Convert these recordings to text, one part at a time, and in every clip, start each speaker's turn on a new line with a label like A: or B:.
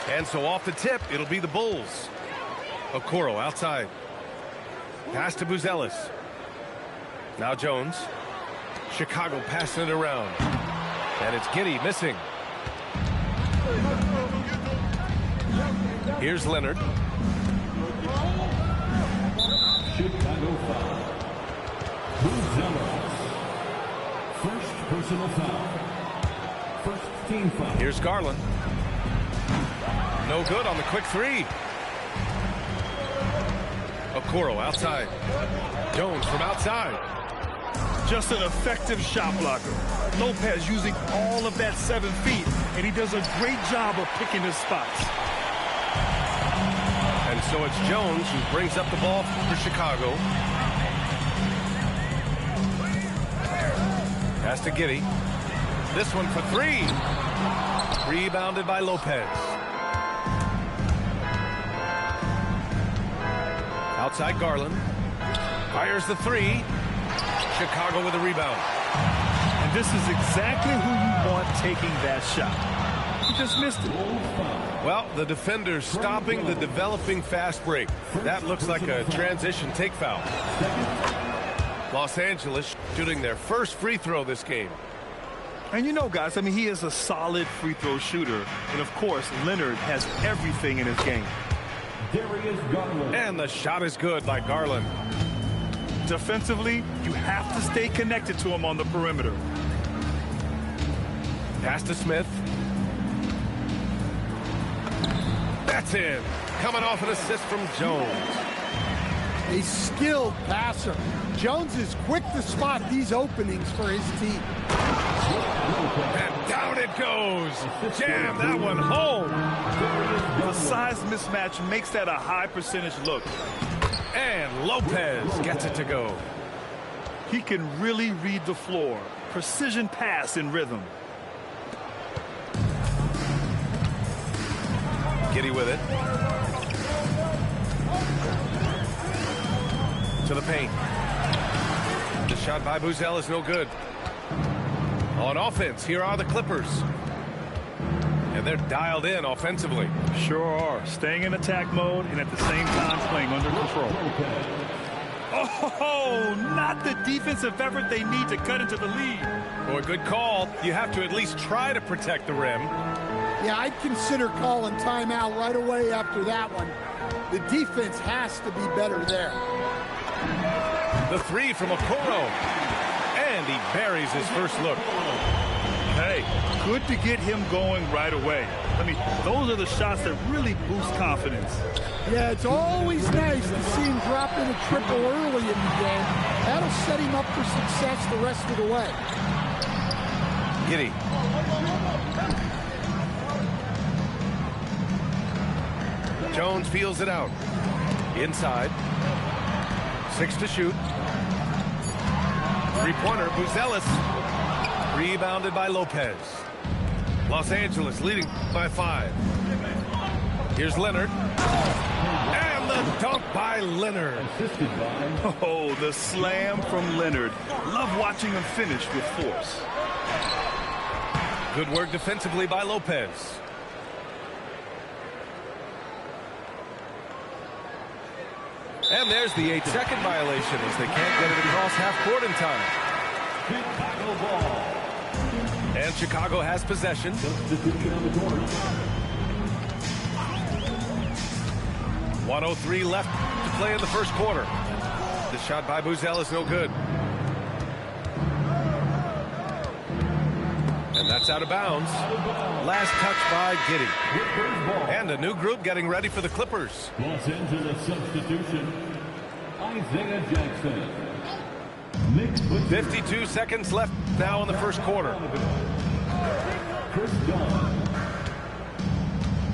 A: And so off the tip, it'll be the Bulls. Okoro outside. Pass to Buzelis. Now Jones. Chicago passing it around. And it's Giddey missing. Here's Leonard.
B: Chicago foul. Buzelis. First personal foul. First team foul.
A: Here's Garland. No good on the quick three. Okoro outside. Jones from outside.
C: Just an effective shot blocker. Lopez using all of that 7 feet, and he does a great job of picking his spots.
A: And so it's Jones who brings up the ball for Chicago. Pass to Giddey. This one for three. Rebounded by Lopez. Outside Garland. Fires the three. Chicago with a rebound.
C: And this is exactly who you want taking that shot. He just missed it.
A: Well, the defender's stopping the developing fast break. That looks like a transition take foul. Los Angeles shooting their first free throw this game.
C: And you know, guys, I mean, he is a solid free throw shooter. And, of course, Leonard has everything in his game.
A: And the shot is good by Garland.
C: Defensively, you have to stay connected to him on the perimeter.
A: Pass to Smith. That's in. Coming off an assist from Jones.
D: A skilled passer. Jones is quick to spot these openings for his team.
A: And down it goes. Jam that one home.
C: The size mismatch makes that a high percentage look.
A: And Lopez gets it to go.
C: He can really read the floor. Precision pass in rhythm.
A: Giddey with it. To the paint. The shot by Buzelis is no good. On offense, here are the Clippers. And they're dialed in offensively.
C: Sure are. Staying in attack mode and at the same time playing under control. Oh, not the defensive effort they need to cut into the lead.
A: Boy, good call. You have to at least try to protect the rim.
D: Yeah, I'd consider calling timeout right away after that one. The defense has to be better there.
A: The three from Okoro. And he buries his first look.
C: Hey, good to get him going right away. I mean, those are the shots that really boost confidence.
D: Yeah, it's always nice to see him drop in a triple early in the game. That'll set him up for success the rest of the way.
A: Giddey. Jones feels it out. Inside. 6 to shoot. Three-pointer, Buzelis. Rebounded by Lopez. Los Angeles leading by 5. Here's Leonard. And the dunk by Leonard.
C: Oh, the slam from Leonard. Love watching him finish with force.
A: Good work defensively by Lopez. And there's the 8-second violation as they can't get it across half court in time. And Chicago has possession. 1:03 left to play in the first quarter. The shot by Buzelis is no good. And that's out of bounds. Last touch by Giddey. And a new group getting ready for the Clippers.
B: Los Angeles substitution, Isaiah Jackson.
A: 52 seconds left now in the first quarter.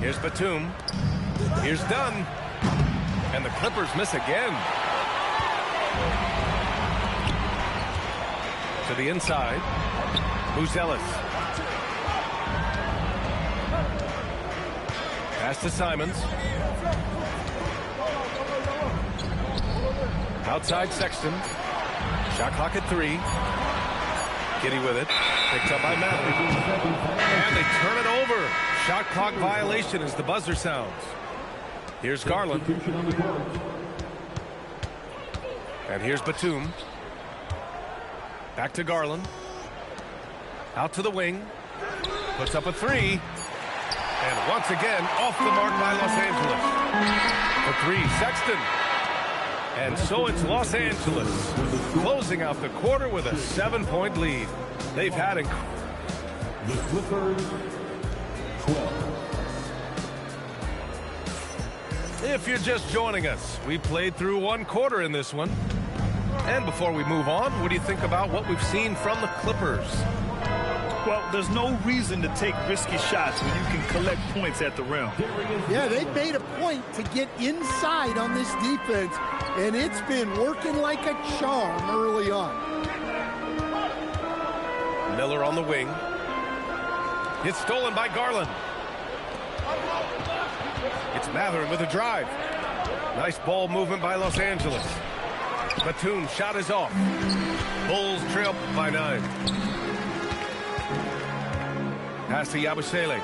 A: Here's Batum. Here's Dunn. And the Clippers miss again. To the inside. Buzelis. Pass to Simons. Outside Sexton. Shot clock at 3. Giddey with it. Picked up by Matthews. And they turn it over. Shot clock violation as the buzzer sounds. Here's Garland.
B: Substitution on the court.
A: And here's Batum. Back to Garland. Out to the wing. Puts up a three. And once again, off the mark by Los Angeles. For three, Sexton. And so it's Los Angeles closing out the quarter with a 7-point lead. They've had
B: The Clippers, 12.
A: If you're just joining us, we played through one quarter in this one. And before we move on, what do you think about what we've seen from the Clippers?
C: Well, there's no reason to take risky shots when you can collect points at the rim.
D: Yeah, they've made a point to get inside on this defense, and it's been working like a charm early on.
A: Miller on the wing. It's stolen by Garland. It's Mathurin with a drive. Nice ball movement by Los Angeles. Batum shot is off. Bulls trail by 9. Pass to Yabusele.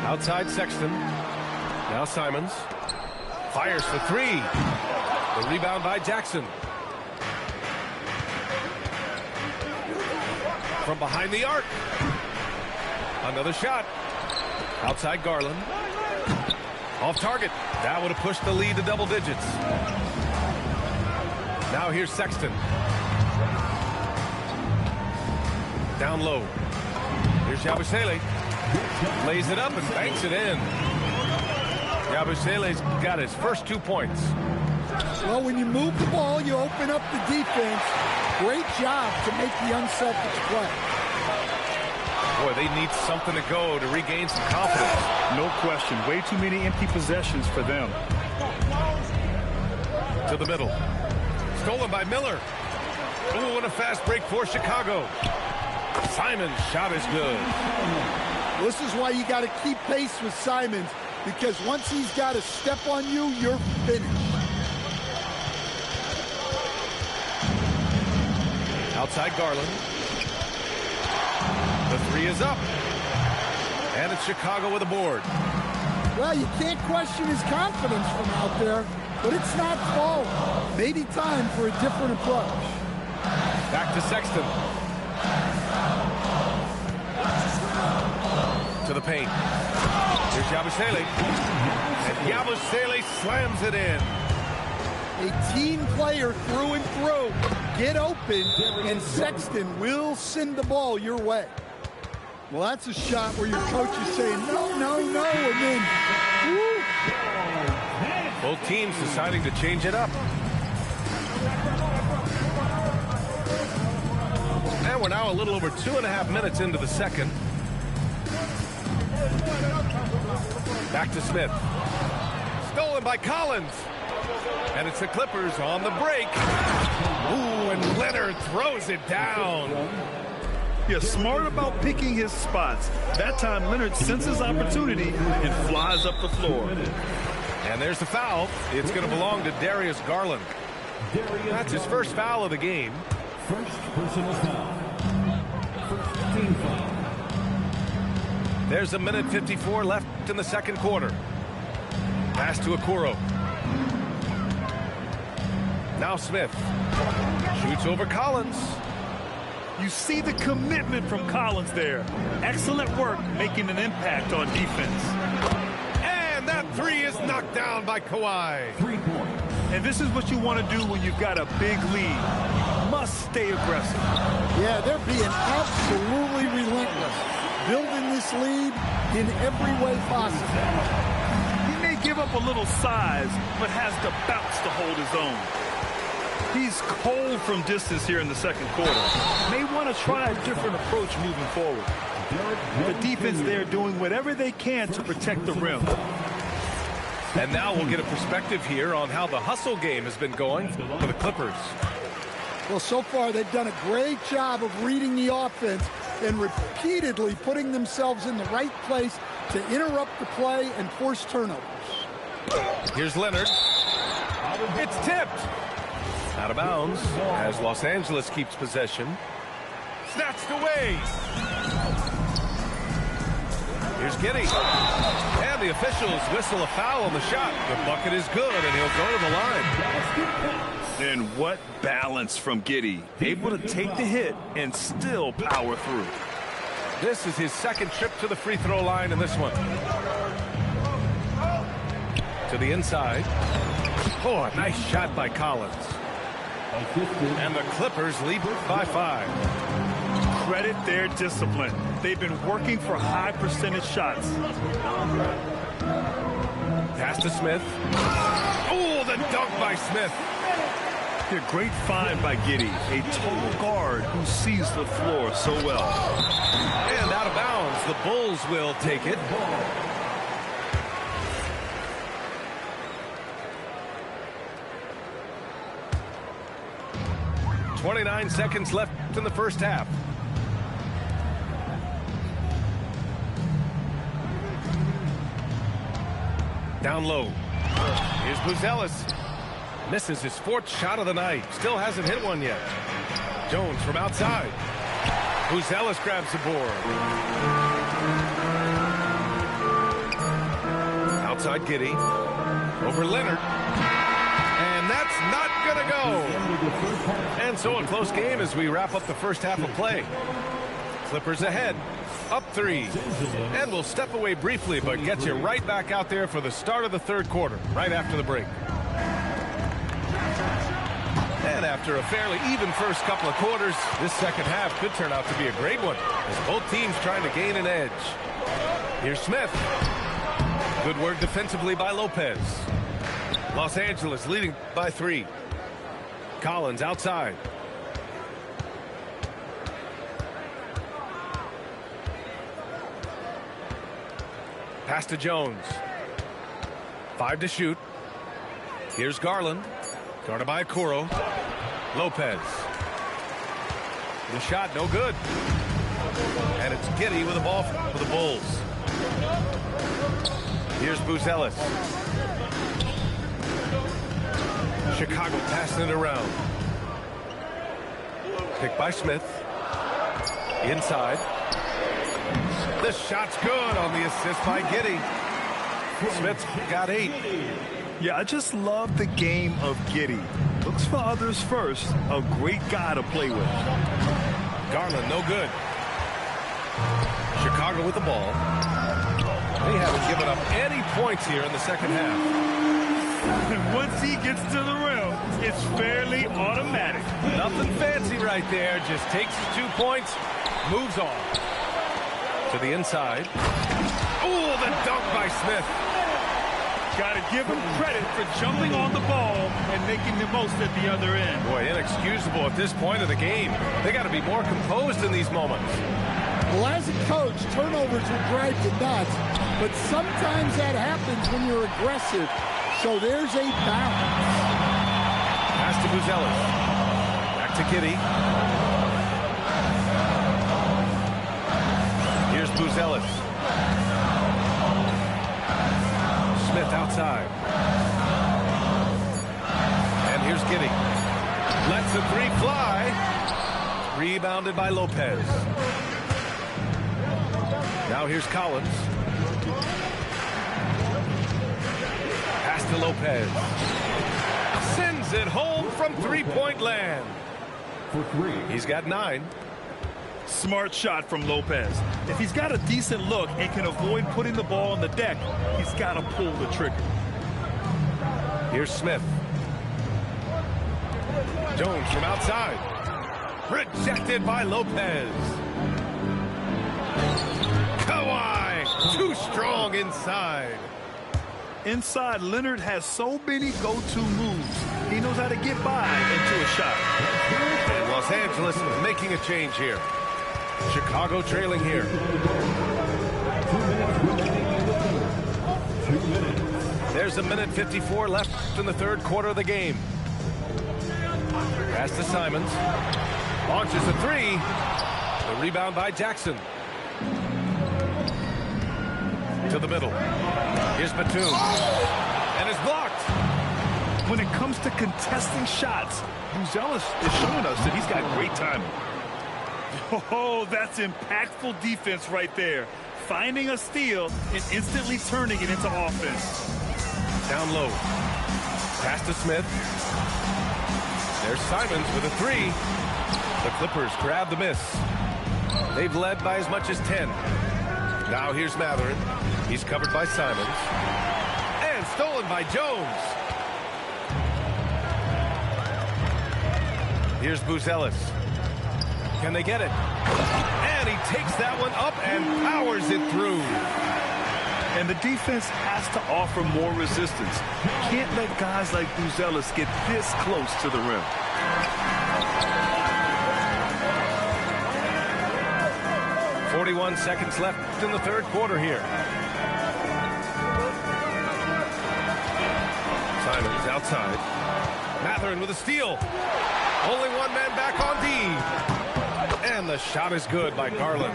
A: Outside Sexton. Now Simons. Fires for three. The rebound by Jackson. From behind the arc. Another shot. Outside Garland. Off target. That would have pushed the lead to double digits. Now here's Sexton. Down low. Here's Yabusele. Lays it up and banks it in. Yabusele's got his first 2 points.
D: Well, when you move the ball, you open up the defense. Great job to make the unselfish play.
A: Boy, they need something to go to regain some confidence.
C: No question. Way too many empty possessions for them.
A: To the middle. Stolen by Miller. Ooh, and a fast break for Chicago. Simon's shot is good.
D: This is why you got to keep pace with Simons, because once he's got a step on you, you're finished.
A: Outside Garland. The three is up. And it's Chicago with a board.
D: Well, you can't question his confidence from out there, but it's not falling. Maybe time for a different approach.
A: Back to Sexton. To the paint. Here's Yabusele. And Yabusele slams it in.
D: A team player through and through. Get open, and Sexton will send the ball your way. Well, that's a shot where your coach is saying, no, no, no, and then, woo.
A: Both teams deciding to change it up. And we're now a little over 2.5 minutes into the second. Back to Smith. Stolen by Collins. And it's the Clippers on the break. Ooh, and Leonard throws it down.
C: Yeah, smart about picking his spots. That time, Leonard senses opportunity and flies up the floor.
A: And there's the foul. It's going to belong to Darius Garland. That's his first foul of the game.
B: First personal foul. First team foul.
A: There's 1:54 left in the second quarter. Pass to Okoro. Now Smith. Shoots over Collins.
C: You see the commitment from Collins there. Excellent work making an impact on defense.
A: And that three is knocked down by Kawhi.
B: 3 points.
C: And this is what you want to do when you've got a big lead. You must stay aggressive.
D: Yeah, they're being absolutely relentless. Building this lead in every way possible.
C: He may give up a little size, but has the bounce to hold his own. He's cold from distance here in the second quarter. May want to try a different approach moving forward. The defense there doing whatever they can to protect the rim.
A: And now we'll get a perspective here on how the hustle game has been going for the Clippers.
D: Well, so far they've done a great job of reading the offense and repeatedly putting themselves in the right place to interrupt the play and force turnovers.
A: Here's Leonard. It's tipped. Out of bounds as Los Angeles keeps possession. Snatched away. Here's Giddey. And the officials whistle a foul on the shot. The bucket is good, and he'll go to the line.
C: And what balance from Giddey. Able to take the hit and still power through.
A: This is his second trip to the free throw line in this one. To the inside. Oh, a nice shot by Collins. And the Clippers lead by 5.
C: Credit their discipline. They've been working for high percentage shots.
A: Pass to Smith. Oh, the dunk by Smith.
C: A great find by Giddey, a total guard who sees the floor so well.
A: And out of bounds, the Bulls will take it. .29 seconds left in the first half. Down low. Here's Buzelis. Misses his 4th shot of the night. Still hasn't hit one yet. Jones from outside. Buzelis grabs the board. Outside Giddey. Over Leonard. And that's not going to go. And so a close game as we wrap up the first half of play. Clippers ahead. Up 3. And we'll step away briefly, but get you right back out there for the start of the third quarter, right after the break. And after a fairly even first couple of quarters, this second half could turn out to be a great one, as both teams trying to gain an edge. Here's Smith. Good work defensively by Lopez. Los Angeles leading by 3. Collins outside. Pass to Jones. 5 to shoot. Here's Garland. Guarded by Okoro. Lopez. The shot, no good. And it's Giddey with the ball for the Bulls. Here's Buzelis. Chicago passing it around. Picked by Smith. Inside. The shot's good on the assist by Giddey. Smith's got 8.
C: Yeah, I just love the game of Giddey. Looks for others first. A great guy to play with.
A: Garland, no good. Chicago with the ball. They haven't given up any points here in the second half.
C: And once he gets to the rim, it's fairly automatic.
A: Nothing fancy right there. Just takes his 2 points, moves on. To the inside. Oh, the dunk by Smith.
C: Got to give him credit for jumping on the ball and making the most at the other end.
A: Boy, inexcusable at this point of the game. They got to be more composed in these moments.
D: Well, as a coach, turnovers will drive you nuts, but sometimes that happens when you're aggressive. So there's a balance.
A: Pass to Buzelis. Back to Giddey. Here's Buzelis. Smith outside. And here's Giddey. Lets the 3 fly. Rebounded by Lopez. Now here's Collins. Pass to Lopez. Sends it home from 3-point land.
B: For 3.
A: He's got 9.
C: Smart shot from Lopez. If he's got a decent look and can avoid putting the ball on the deck, he's got to pull the trigger.
A: Here's Smith. Jones from outside. Rejected by Lopez. Kawhi, too strong inside.
C: Inside, Leonard has so many go-to moves. He knows how to get by into a shot.
A: And Los Angeles is making a change here. Chicago trailing here.
B: 2 minutes.
A: There's a minute 54 left in the third quarter of the game. Pass to Simons. Launches a 3. The rebound by Jackson. To the middle. Here's Batum. And it's blocked.
C: When it comes to contesting shots, Buzelis is showing us that he's got great timing. Oh, that's impactful defense right there. finding a steal and instantly turning it into offense.
A: Down low. Pass to Smith. There's Simons with a three. The Clippers grab the miss. They've led by as much as 10. Now here's Mathurin. He's covered by Simons. And stolen by Jones. Here's Buzelis. Can they get it? And he takes that one up and powers it through.
C: And the defense has to offer more resistance. Can't let guys like Buzelis get this close to the rim.
A: .41 seconds left in the third quarter here. Simons outside. Mathurin with a steal. Only one man back on D. And the shot is good by Garland.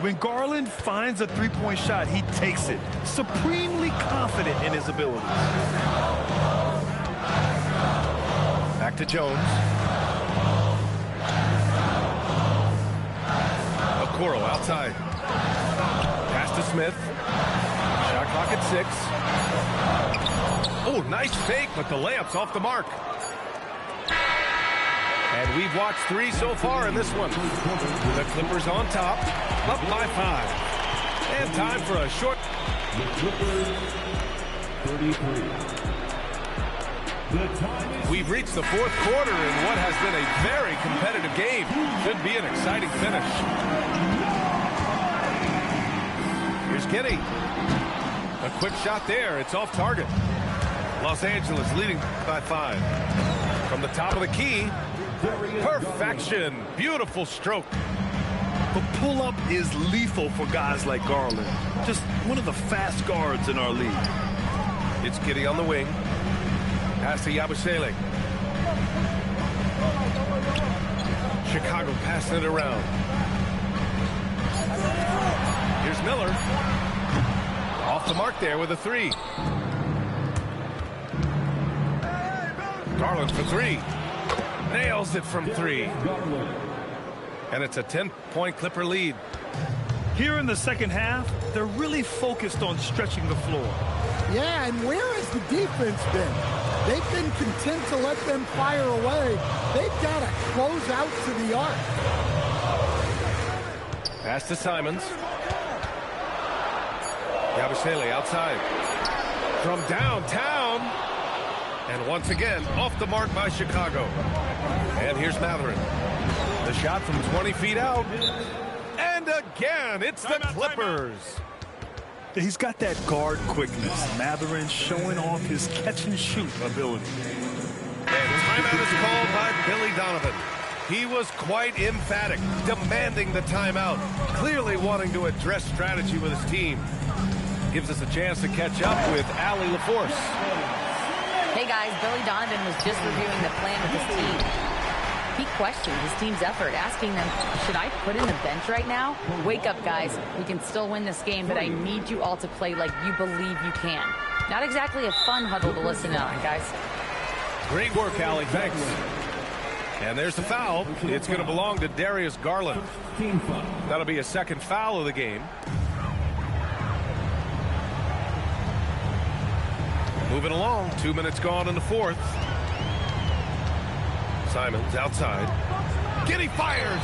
C: When Garland finds a three-point shot, he takes it. Supremely confident in his abilities.
A: Back to Jones. Okoro outside. Pass to Smith. Shot clock at 6. Oh, nice fake, but the layup's off the mark. And we've watched 3 so far in this one. The Clippers on top, up by 5. And time for a short.
B: The Clippers, 33. The time is...
A: We've reached the fourth quarter in what has been a very competitive game. Should be an exciting finish. Here's Giddey. A quick shot there. It's off target. Los Angeles leading by 5. From the top of the key. Perfection. Beautiful stroke.
C: The pull-up is lethal for guys like Garland. Just one of the fast guards in our league.
A: It's Giddey on the wing. Pass to Yabusele. Chicago passing it around. Here's Miller. Off the mark there with a 3. Garland for 3. Nails it from 3. And it's a 10-point Clipper lead.
C: Here in the second half, they're really focused on stretching the floor.
D: Yeah, and where has the defense been? They've been content to let them fire away. They've got to close out to the arc.
A: Pass to Simons. Yabusele outside. From downtown. And once again, off the mark by Chicago. And here's Mathurin. The shot from 20 feet out. And again, it's the Clippers.
C: He's got that guard quickness. Mathurin showing off his catch-and-shoot ability.
A: And timeout is called by Billy Donovan. He was quite emphatic, demanding the timeout, clearly wanting to address strategy with his team. Gives us a chance to catch up with Allie LaForce.
E: Hey guys, Billy Donovan was just reviewing the plan with his team. He questioned his team's effort, asking them, should I put in the bench right now? Wake up, guys. We can still win this game, but I need you all to play like you believe you can. Not exactly a fun huddle to listen on, guys.
A: Great work, Allie. Thanks. And there's the foul. It's going to belong to Darius Garland. That'll be a second foul of the game. Moving along, 2 minutes gone in the fourth. Simons outside. Giddey fires!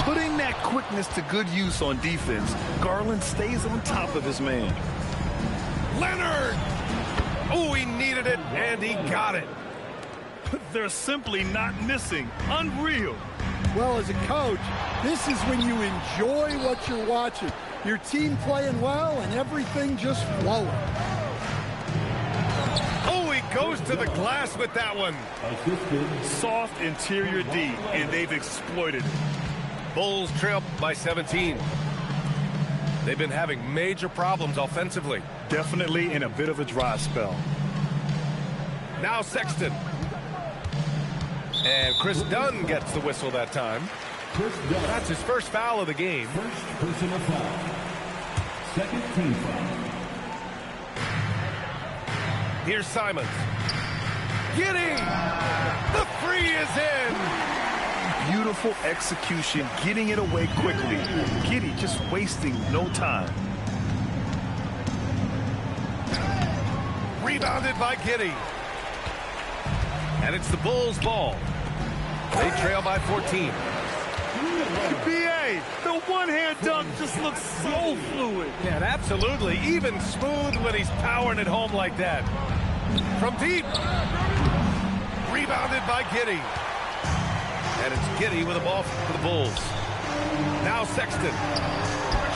C: Putting that quickness to good use on defense, Garland stays on top of his man.
A: Leonard! Oh, he needed it, and he got it.
C: They're simply not missing. Unreal.
D: Well, as a coach, this is when you enjoy what you're watching. Your team playing well and everything just flowing.
A: Goes to the glass with that one.
C: Soft interior D, and they've exploited it.
A: Bulls trail by 17. They've been having major problems offensively.
C: Definitely in a bit of a dry spell.
A: Now Sexton. And Chris Dunn gets the whistle that time. That's his first foul of the game.
B: First personal foul. Second team foul.
A: Here's Simons. Giddey! The 3 is in!
C: beautiful execution, getting it away quickly. Giddey just wasting no time.
A: Rebounded by Giddey. And it's the Bulls' ball. They trail by 14.
C: B.A., the one-hand dunk just looks so fluid.
A: Yeah, absolutely. Even smooth when he's powering it home like that. From deep. Rebounded by Giddey. And it's Giddey with a ball for the Bulls. Now Sexton.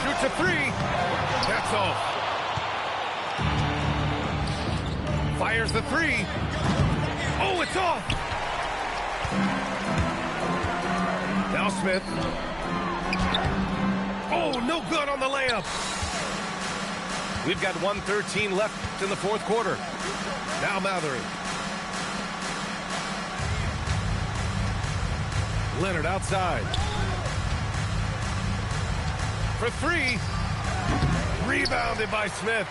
A: Shoots a three. That's off. Fires the three. Oh, it's off. Now Smith. Oh, no good on the layup. We've got 1:13 left in the fourth quarter. Now Mathurin. Leonard outside. For three. Rebounded by Smith.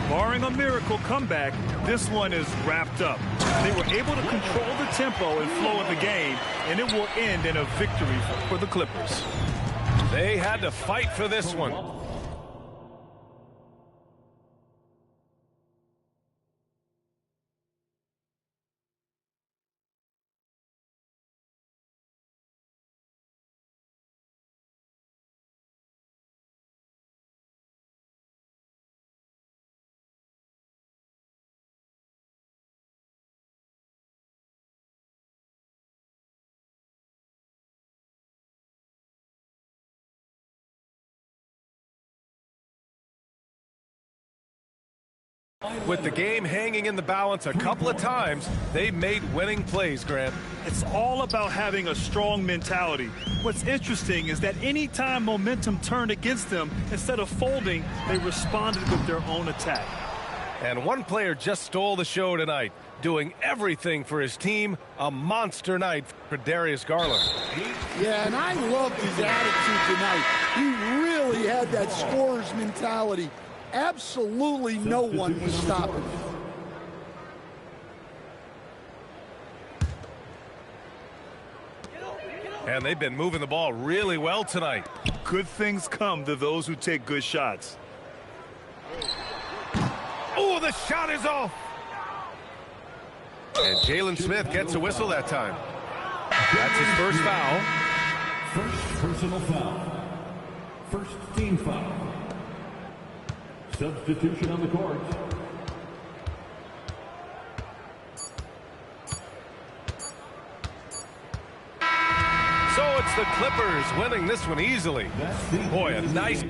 C: Barring a miracle comeback, this one is wrapped up. They were able to control the tempo and flow of the game, and it will end in a victory for the Clippers.
A: They had to fight for this one. With the game hanging in the balance a couple of times, they made winning plays, Grant.
C: It's all about having a strong mentality. What's interesting is that anytime momentum turned against them, instead of folding, they responded with their own attack.
A: And one player just stole the show tonight, doing everything for his team. A monster night for Darius Garland.
D: Yeah, and I loved his attitude tonight. He really had that scorer's mentality. Absolutely no one was stopping him.
A: And they've been moving the ball really well tonight.
C: Good things come to those who take good shots.
A: Oh, the shot is off. And Jalen Smith gets a whistle that time. That's his first foul.
B: First personal foul. First team foul. Substitution on the court.
A: So it's the Clippers winning this one easily. Boy, a nice